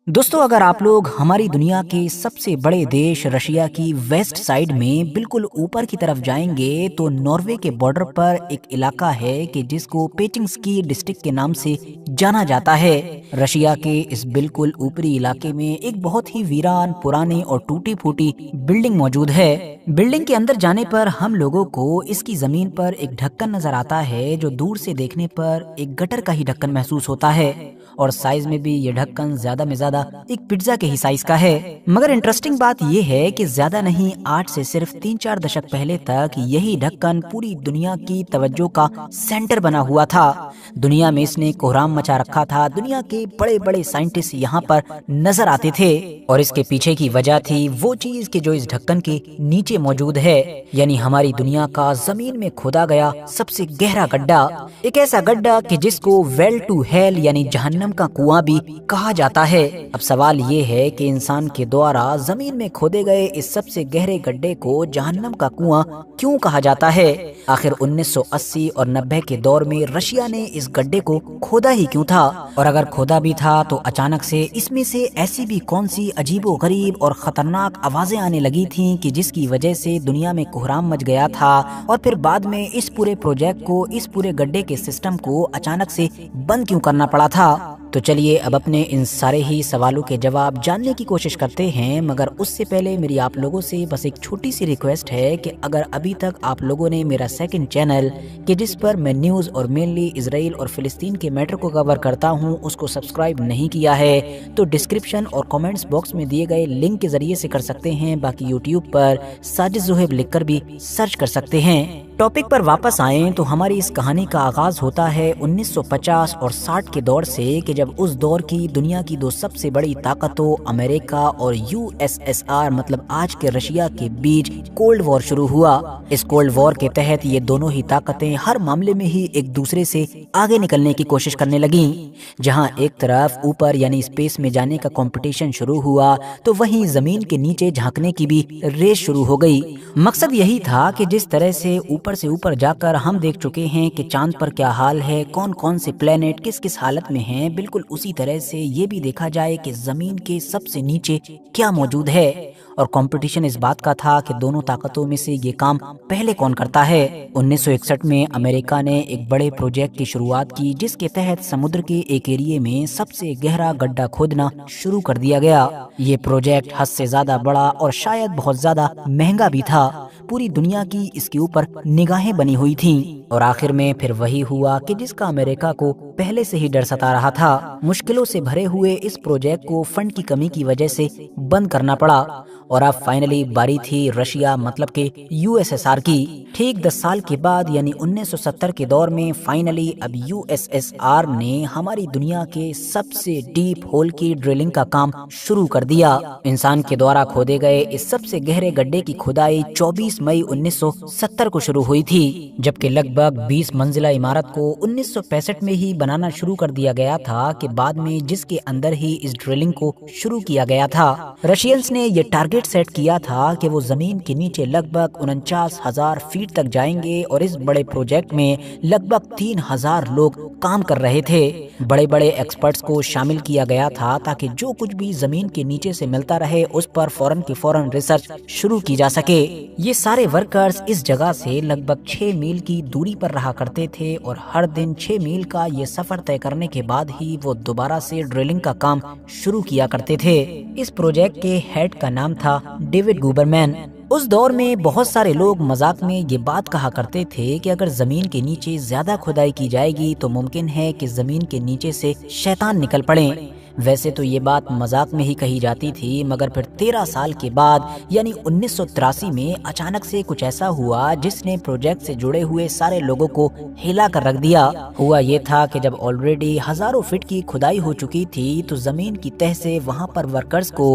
दोस्तों, अगर आप लोग हमारी दुनिया के सबसे बड़े देश रशिया की वेस्ट साइड में बिल्कुल ऊपर की तरफ जाएंगे तो नॉर्वे के बॉर्डर पर एक इलाका है कि जिसको पेचिंग्स्की डिस्ट्रिक्ट के नाम से जाना जाता है। रशिया के इस बिल्कुल ऊपरी इलाके में एक बहुत ही वीरान, पुरानी और टूटी फूटी बिल्डिंग मौजूद है। बिल्डिंग के अंदर जाने पर हम लोगों को इसकी जमीन पर एक ढक्कन नजर आता है जो दूर से देखने पर एक गटर का ही ढक्कन महसूस होता है और साइज में भी ये ढक्कन ज्यादा में ज्यादा एक पिज्जा के ही साइज का है। मगर इंटरेस्टिंग बात ये है कि ज्यादा नहीं, 8 से सिर्फ 3-4 दशक पहले तक यही ढक्कन पूरी दुनिया की तवज्जो का सेंटर बना हुआ था। दुनिया में इसने कोहराम मचा रखा था। दुनिया के बड़े बड़े साइंटिस्ट यहाँ पर नजर आते थे और इसके पीछे की वजह थी वो चीज कि जो इस ढक्कन के नीचे मौजूद है, यानी हमारी दुनिया का जमीन में खोदा गया सबसे गहरा गड्ढा। एक ऐसा गड्ढा कि जिसको वेल टू हेल यानी जहन्नम का कुआं भी कहा जाता है। अब सवाल ये है कि इंसान के द्वारा जमीन में खोदे गए इस सबसे गहरे गड्ढे को जहन्नम का कुआं क्यों कहा जाता है? आखिर 1980 और 90 के दौर में रशिया ने इस गड्ढे को खोदा ही क्यों था? और अगर खोदा भी था तो अचानक से इसमें से ऐसी भी कौन सी अजीबो गरीब और खतरनाक आवाजें आने लगी थीं कि जिसकी वजह से दुनिया में कोहराम मच गया था और फिर बाद में इस पूरे प्रोजेक्ट को, इस पूरे गड्ढे के सिस्टम को अचानक से बंद क्यों करना पड़ा था? तो चलिए अब अपने इन सारे ही सवालों के जवाब जानने की कोशिश करते हैं। मगर उससे पहले मेरी आप लोगों से बस एक छोटी सी रिक्वेस्ट है कि अगर अभी तक आप लोगों ने मेरा सेकंड चैनल कि जिस पर मैं न्यूज़ और मेनली इजराइल और फिलिस्तीन के मैटर को कवर करता हूं उसको सब्सक्राइब नहीं किया है तो डिस्क्रिप्शन और कमेंट्स बॉक्स में दिए गए लिंक के जरिए से कर सकते हैं। बाकी यूट्यूब पर साजिद ज़ुहैब लिखकर भी सर्च कर सकते हैं। टॉपिक पर वापस आएं तो हमारी इस कहानी का आगाज होता है 1950 और 60 के दौर से कि जब उस दौर की दुनिया की दो सबसे बड़ी ताकतों अमेरिका और यूएसएसआर मतलब आज के रशिया के बीच कोल्ड वॉर शुरू हुआ। इस कोल्ड वॉर के तहत ये दोनों ही ताकतें हर मामले में ही एक दूसरे से आगे निकलने की कोशिश करने लगी। जहां एक तरफ ऊपर यानी स्पेस में जाने का कंपटीशन शुरू हुआ तो वहीं जमीन के नीचे झांकने की भी रेस शुरू हो गई। मकसद यही था कि जिस तरह से ऊपर जाकर हम देख चुके हैं कि चांद पर क्या हाल है, कौन कौन से प्लेनेट किस किस हालत में हैं, बिल्कुल उसी तरह से ये भी देखा जाए कि जमीन के सबसे नीचे क्या मौजूद है। और कंपटीशन इस बात का था कि दोनों ताकतों में से ये काम पहले कौन करता है। 1961 में अमेरिका ने एक बड़े प्रोजेक्ट की शुरुआत की जिसके तहत समुद्र के एक एरिया में सबसे गहरा गड्ढा खोदना शुरू कर दिया गया। ये प्रोजेक्ट हद से ज्यादा बड़ा और शायद बहुत ज्यादा महंगा भी था। पूरी दुनिया की इसके ऊपर निगाहें बनी हुई थीं। और आखिर में फिर वही हुआ कि जिसका अमेरिका को पहले से ही डर सता रहा था। मुश्किलों से भरे हुए इस प्रोजेक्ट को फंड की कमी की वजह से बंद करना पड़ा और अब फाइनली बारी थी रशिया मतलब के यूएसएसआर की। ठीक 10 साल के बाद यानी 1970 के दौर में फाइनली अब यूएसएसआर ने हमारी दुनिया के सबसे डीप होल की ड्रिलिंग का काम शुरू कर दिया। इंसान के द्वारा खोदे गए इस सबसे गहरे गड्ढे की खुदाई 24 मई 1970 को शुरू हुई थी, जबकि लगभग 20 मंजिला इमारत को 1965 में ही बनाना शुरू कर दिया गया था कि बाद में जिसके अंदर ही इस ड्रिलिंग को शुरू किया गया था। रशियंस ने ये टारगेट सेट किया था कि वो जमीन के नीचे लगभग 49,000 फीट तक जाएंगे और इस बड़े प्रोजेक्ट में लगभग 3,000 लोग काम कर रहे थे। बड़े बड़े एक्सपर्ट्स को शामिल किया गया था ताकि जो कुछ भी जमीन के नीचे से मिलता रहे उस पर फौरन की फौरन रिसर्च शुरू की जा सके। ये सारे वर्कर्स इस जगह से लगभग 6 मील की दूरी पर रहा करते थे और हर दिन 6 मील का ये सफर तय करने के बाद ही वो दोबारा से ड्रिलिंग का काम शुरू किया करते थे। इस प्रोजेक्ट के हेड का नाम था डेविड गुबरमैन। उस दौर में बहुत सारे लोग मजाक में ये बात कहा करते थे कि अगर जमीन के नीचे ज्यादा खुदाई की जाएगी तो मुमकिन है कि जमीन के नीचे से शैतान निकल पड़े। वैसे तो ये बात मजाक में ही कही जाती थी, मगर फिर 13 साल के बाद यानी 1983 में अचानक से कुछ ऐसा हुआ जिसने प्रोजेक्ट से जुड़े हुए सारे लोगों को हिला कर रख दिया। हुआ ये था कि जब ऑलरेडी हजारों फीट की खुदाई हो चुकी थी तो जमीन की तह से वहां पर वर्कर्स को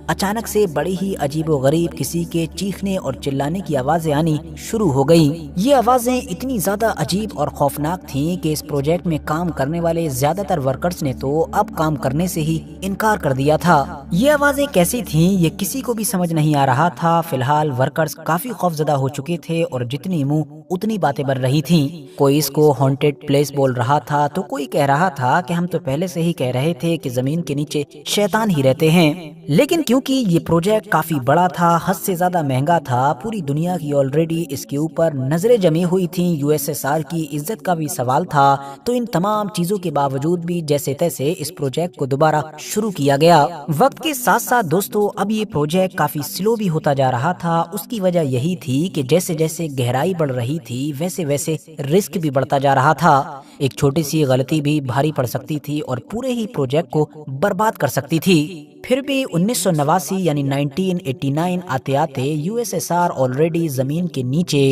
अचानक से बड़ी ही अजीबोगरीब किसी के चीखने और चिल्लाने की आवाजें आनी शुरू हो गई। ये आवाजें इतनी ज्यादा अजीब और खौफनाक थी कि इस प्रोजेक्ट में काम करने वाले ज्यादातर वर्कर्स ने तो अब काम करने से से ही इनकार कर दिया था। ये आवाजें कैसी थीं ये किसी को भी समझ नहीं आ रहा था। फिलहाल वर्कर्स काफी खौफजदा हो चुके थे और जितनी मुंह उतनी बातें बन रही थीं। कोई इसको हॉन्टेड प्लेस बोल रहा था तो कोई कह रहा था कि हम तो पहले से ही कह रहे थे कि जमीन के नीचे शैतान ही रहते हैं। लेकिन क्योंकि ये प्रोजेक्ट काफी बड़ा था, हद से ज्यादा महंगा था, पूरी दुनिया की ऑलरेडी इसके ऊपर नजरें जमी हुई थी, यूएसएसआर की इज्जत का भी सवाल था, तो इन तमाम चीजों के बावजूद भी जैसे तैसे इस प्रोजेक्ट को दोबारा शुरू किया गया। वक्त के साथ साथ दोस्तों अब ये प्रोजेक्ट काफी स्लो भी होता जा रहा था। उसकी वजह यही थी कि जैसे जैसे गहराई बढ़ रही थी वैसे वैसे रिस्क भी बढ़ता जा रहा था। एक छोटी सी गलती भी भारी पड़ सकती थी और पूरे ही प्रोजेक्ट को बर्बाद कर सकती थी। फिर भी 1989 यानी 1989 आते आते यूएसएसआर ऑलरेडी जमीन के नीचे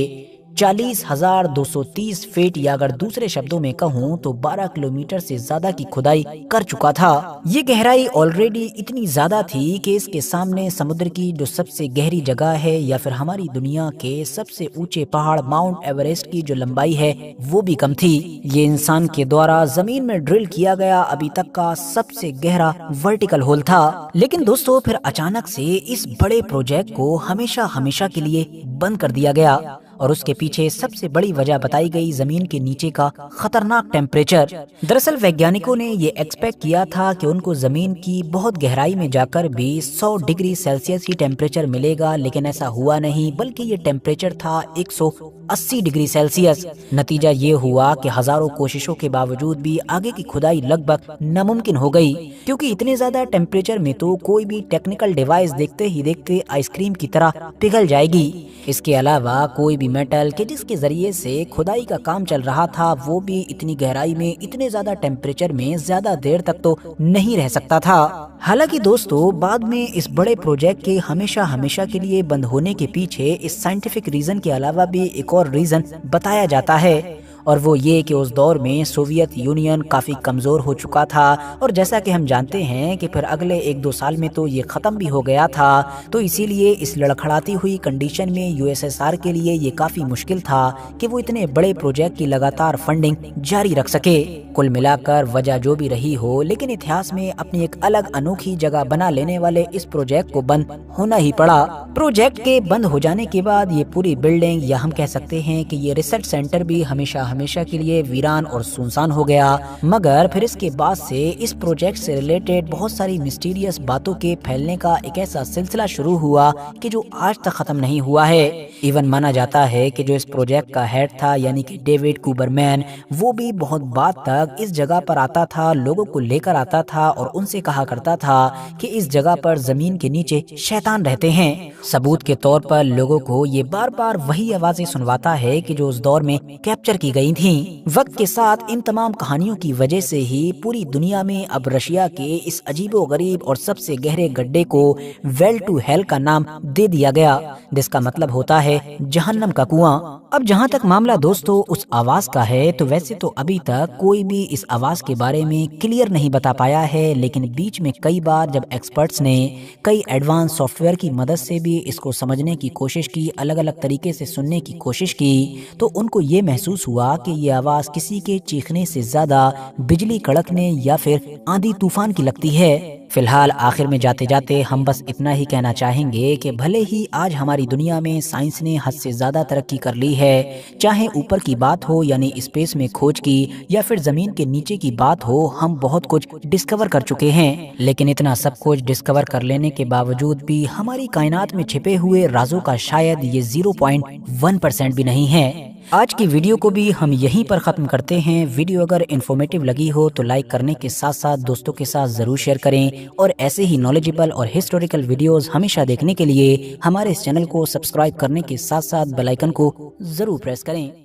40,230 फीट या अगर दूसरे शब्दों में कहूँ तो 12 किलोमीटर से ज्यादा की खुदाई कर चुका था। ये गहराई ऑलरेडी इतनी ज्यादा थी कि इसके सामने समुद्र की जो सबसे गहरी जगह है या फिर हमारी दुनिया के सबसे ऊंचे पहाड़ माउंट एवरेस्ट की जो लंबाई है वो भी कम थी। ये इंसान के द्वारा जमीन में ड्रिल किया गया अभी तक का सबसे गहरा वर्टिकल होल था। लेकिन दोस्तों फिर अचानक से इस बड़े प्रोजेक्ट को हमेशा हमेशा के लिए बंद कर दिया गया और उसके पीछे सबसे बड़ी वजह बताई गई जमीन के नीचे का खतरनाक टेम्परेचर। दरअसल वैज्ञानिकों ने ये एक्सपेक्ट किया था कि उनको जमीन की बहुत गहराई में जाकर भी 100 डिग्री सेल्सियस ही टेम्परेचर मिलेगा, लेकिन ऐसा हुआ नहीं, बल्कि ये टेम्परेचर था 180 डिग्री सेल्सियस। नतीजा ये हुआ कि हजारों कोशिशों के बावजूद भी आगे की खुदाई लगभग नामुमकिन हो गई, क्योंकि इतने ज्यादा टेम्परेचर में तो कोई भी टेक्निकल डिवाइस देखते ही देखते आइसक्रीम की तरह पिघल जाएगी। इसके अलावा कोई भी मेटल के जिसके जरिए से खुदाई का काम चल रहा था वो भी इतनी गहराई में इतने ज्यादा टेम्परेचर में ज्यादा देर तक तो नहीं रह सकता था। हालांकि दोस्तों बाद में इस बड़े प्रोजेक्ट के हमेशा हमेशा के लिए बंद होने के पीछे इस साइंटिफिक रीजन के अलावा भी एक और रीजन बताया जाता है, और वो ये कि उस दौर में सोवियत यूनियन काफी कमजोर हो चुका था और जैसा कि हम जानते हैं कि फिर अगले 1-2 साल में तो ये खत्म भी हो गया था। तो इसीलिए इस लड़खड़ाती हुई कंडीशन में यूएसएसआर के लिए ये काफी मुश्किल था कि वो इतने बड़े प्रोजेक्ट की लगातार फंडिंग जारी रख सके। कुल मिलाकर वजह जो भी रही हो, लेकिन इतिहास में अपनी एक अलग अनोखी जगह बना लेने वाले इस प्रोजेक्ट को बंद होना ही पड़ा। प्रोजेक्ट के बंद हो जाने के बाद ये पूरी बिल्डिंग या हम कह सकते हैं कि ये रिसर्च सेंटर भी हमेशा के लिए वीरान और सुनसान हो गया। मगर फिर इसके बाद से इस प्रोजेक्ट से रिलेटेड बहुत सारी मिस्टीरियस बातों के फैलने का एक ऐसा सिलसिला शुरू हुआ कि जो आज तक खत्म नहीं हुआ है। इवन माना जाता है कि जो इस प्रोजेक्ट का हेड था यानी कि डेविड कुबरमैन, वो भी बहुत बाद तक इस जगह पर आता था, लोगों को लेकर आता था और उनसे कहा करता था कि इस जगह पर जमीन के नीचे शैतान रहते हैं। सबूत के तौर पर लोगों को ये बार बार वही आवाजें सुनवाता है कि जो उस दौर में कैप्चर की गई थी। वक्त के साथ इन तमाम कहानियों की वजह से ही पूरी दुनिया में अब रशिया के इस अजीबोगरीब और सबसे गहरे गड्ढे को वेल टू हेल का नाम दे दिया गया, जिसका मतलब होता है जहन्नम का कुआं। अब जहां तक मामला दोस्तों उस आवाज का है, तो वैसे तो अभी तक कोई भी इस आवाज के बारे में क्लियर नहीं बता पाया है, लेकिन बीच में कई बार जब एक्सपर्ट्स ने कई एडवांस सॉफ्टवेयर की मदद से भी इसको समझने की कोशिश की, अलग अलग तरीके से सुनने की कोशिश की, तो उनको ये महसूस हुआ कि ये आवाज किसी के चीखने से ज्यादा बिजली कड़कने या फिर आंधी तूफान की लगती है। फिलहाल आखिर में जाते जाते हम बस इतना ही कहना चाहेंगे कि भले ही आज हमारी दुनिया में साइंस ने हद से ज्यादा तरक्की कर ली है, चाहे ऊपर की बात हो यानी स्पेस में खोज की या फिर जमीन के नीचे की बात हो, हम बहुत कुछ डिस्कवर कर चुके हैं। लेकिन इतना सब कुछ डिस्कवर कर लेने के बावजूद भी हमारी कायनात में छिपे हुए राजों का शायद ये 0.1% भी नहीं है। आज की वीडियो को भी हम यहीं पर ख़त्म करते हैं। वीडियो अगर इन्फॉर्मेटिव लगी हो तो लाइक करने के साथ साथ दोस्तों के साथ ज़रूर शेयर करें, और ऐसे ही नॉलेजेबल और हिस्टोरिकल वीडियोस हमेशा देखने के लिए हमारे इस चैनल को सब्सक्राइब करने के साथ साथ बेल आइकन को ज़रूर प्रेस करें।